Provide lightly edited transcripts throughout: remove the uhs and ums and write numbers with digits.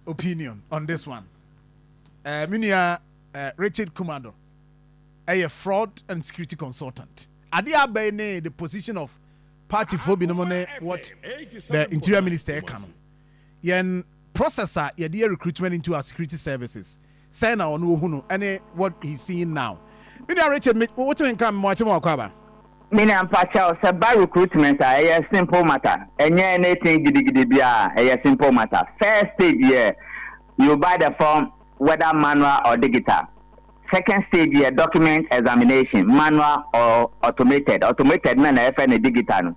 opinion on this one. Minia Richard Kumado, a fraud and security consultant. Adia Bene, the position of party for binomone what the interior minister can. Yen processor your recruitment into our security services. Say now on any what he's seeing now. Minia Richard, what do you come more to Mina Pacha by recruitment a simple matter. And anything a simple matter. First stage you buy the form whether manual or digital. Second stage document examination, manual or automated. Automated na FN digital.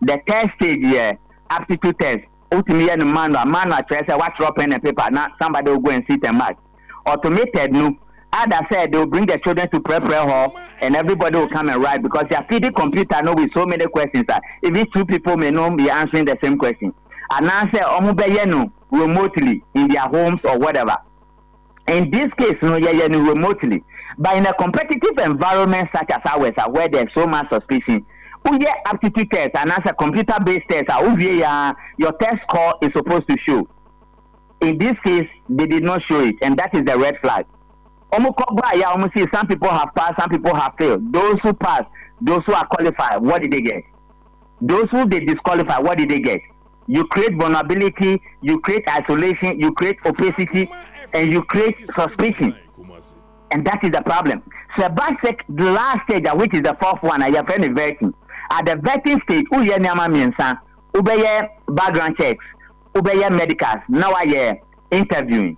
The third stage aptitude test. Ultimately manual test what drop pen and paper. Now somebody will go and sit and mark. Automated no. As I said, they will bring the children to prep hall and everybody will come and write because their feeding computer know with so many questions. If these two people may not be answering the same question. And answer remotely in their homes or whatever. In this case, remotely. But in a competitive environment such as ours, where there's so much suspicion, your aptitude test and answer computer-based test, your test score is supposed to show. In this case, they did not show it, and that is the red flag. Some people have passed, some people have failed. Those who pass, those who are qualified, what did they get? Those who they disqualify, what did they get? You create vulnerability, you create isolation, you create opacity, and you create suspicion. And that is the problem. So the last stage, which is the fourth one, I have any vetting. At the vetting stage, background checks, medicals, now I interviewing.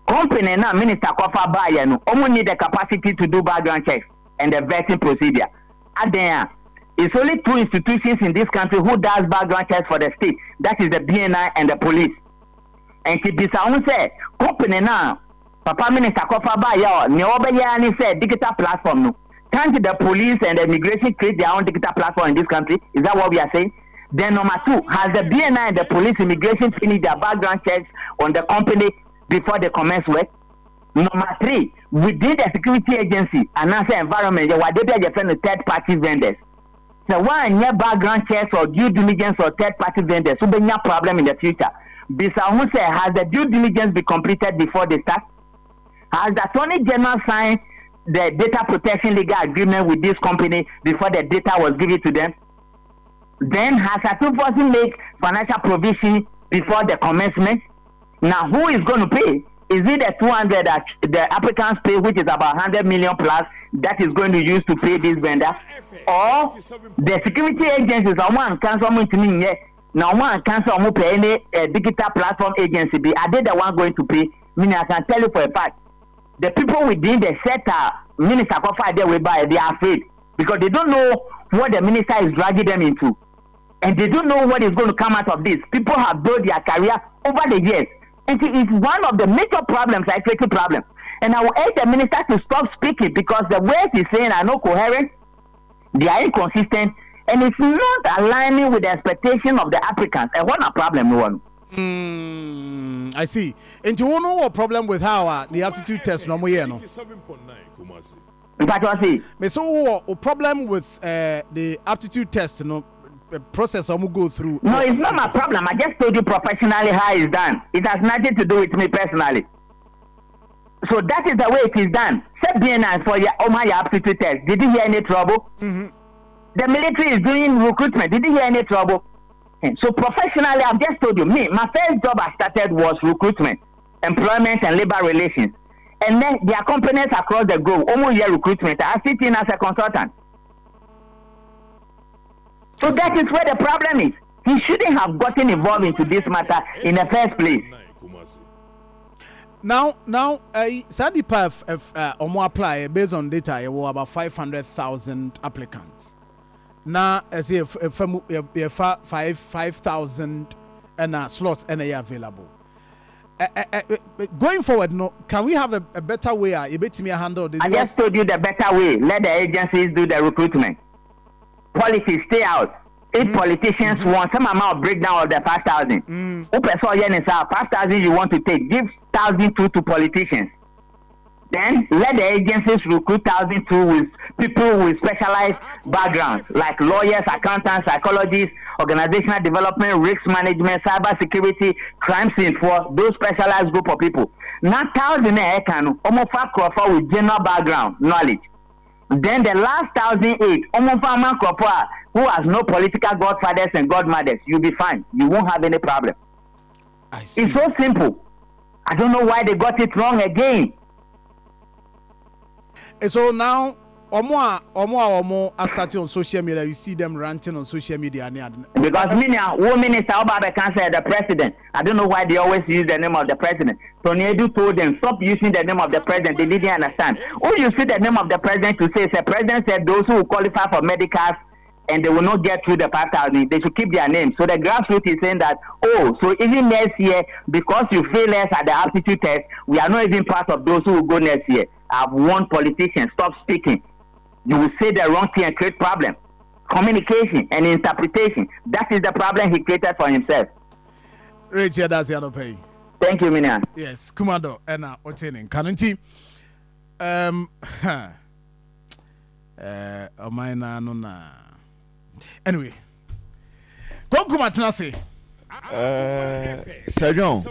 Company now Minister Kofa Baye no omo need the capacity to do background checks and the vetting procedure. It's only two institutions in this country who does background checks for the state. That is the BNI and the police. And to be sound say company now Papa Minister Kofa Baye ne obeye say digital platform no. Can't the police and the immigration create their own digital platform in this country? Is that what we are saying? Then number two, has the BNI and the police immigration finished their background checks on the company before they commence work? Number three, within the security agency and NASA environment, you are defend the third party vendors. So one year background checks or due diligence or third party vendors, so be no problem in the future. Bisa who say has the due diligence been completed before they start? Has the Attorney General signed the data protection legal agreement with this company before the data was given to them? Then has a two-person make financial provision before the commencement? Now, who is going to pay? Is it the 200 that the applicants pay, which is about 100 million plus, that is going to use to pay this vendor? Or the security agencies, one cancel now one cancel pay any digital platform agency, are they the one going to pay? Meaning, I can tell you for a fact, the people within the sector, Minister Kofa, they are afraid because they don't know what the minister is dragging them into. And they don't know what is going to come out of this. People have built their career over the years. And it's one of the major problems, security problem. And I will urge the minister to stop speaking because the words he's saying are not coherent, they are inconsistent, and it's not aligning with the expectation of the applicants. And what a problem, one. I see. And you know what problem with how the aptitude test no more no. Me so a problem with the aptitude test no process I'm go through. No, it's not my problem. I just told you professionally how it's done. It has nothing to do with me personally. So that is the way it is done. Set BNI for your aptitude test. Did you hear any trouble? Mm-hmm. The military is doing recruitment. Did you hear any trouble? So professionally, I've just told you, my first job I started was recruitment, employment and labor relations. And then there are companies across the globe, almost year recruitment. I sit in as a consultant. So that is where the problem is. He shouldn't have gotten involved into this matter in the first place. Now, Sadipa Omo apply based on data, you were about 500,000 applicants. Now, as if 5,000 and slots and available. Going forward, no, can we have a better way? I just told you the better way. Let the agencies do the recruitment. Policies stay out. If politicians want some amount of breakdown of the 5,000, 5,000 you want to take, give 1,002 to politicians. Then let the agencies recruit thousands too with people with specialized backgrounds like lawyers, accountants, psychologists, organizational development, risk management, cyber security, crime scene for those specialized group of people. Now thousand almost with general background knowledge. Then the last 1,008, who has no political godfathers and godmothers, you'll be fine. You won't have any problem. It's so simple. I don't know why they got it wrong again. And so now, Omo are starting on social media. You see them ranting on social media. Because one minister about the cancer the president. I don't know why they always use the name of the president. Tony Edu told them stop using the name of the president. They didn't understand. Who you see the name of the president to say? The president said those who qualify for medicals and they will not get through the 5,000. They should keep their name. So the grassroots is saying that, so even next year, because you fail us at the aptitude test, we are not even part of those who will go next year. I've warned politicians, stop speaking. You will say the wrong thing and create problem. Communication and interpretation. That is the problem he created for himself. Richard, that's the pay. Thank you, Minia. Yes, Kumado, Enna, Otening, Kananti. Anyway, go Kumatanasi. Sir John.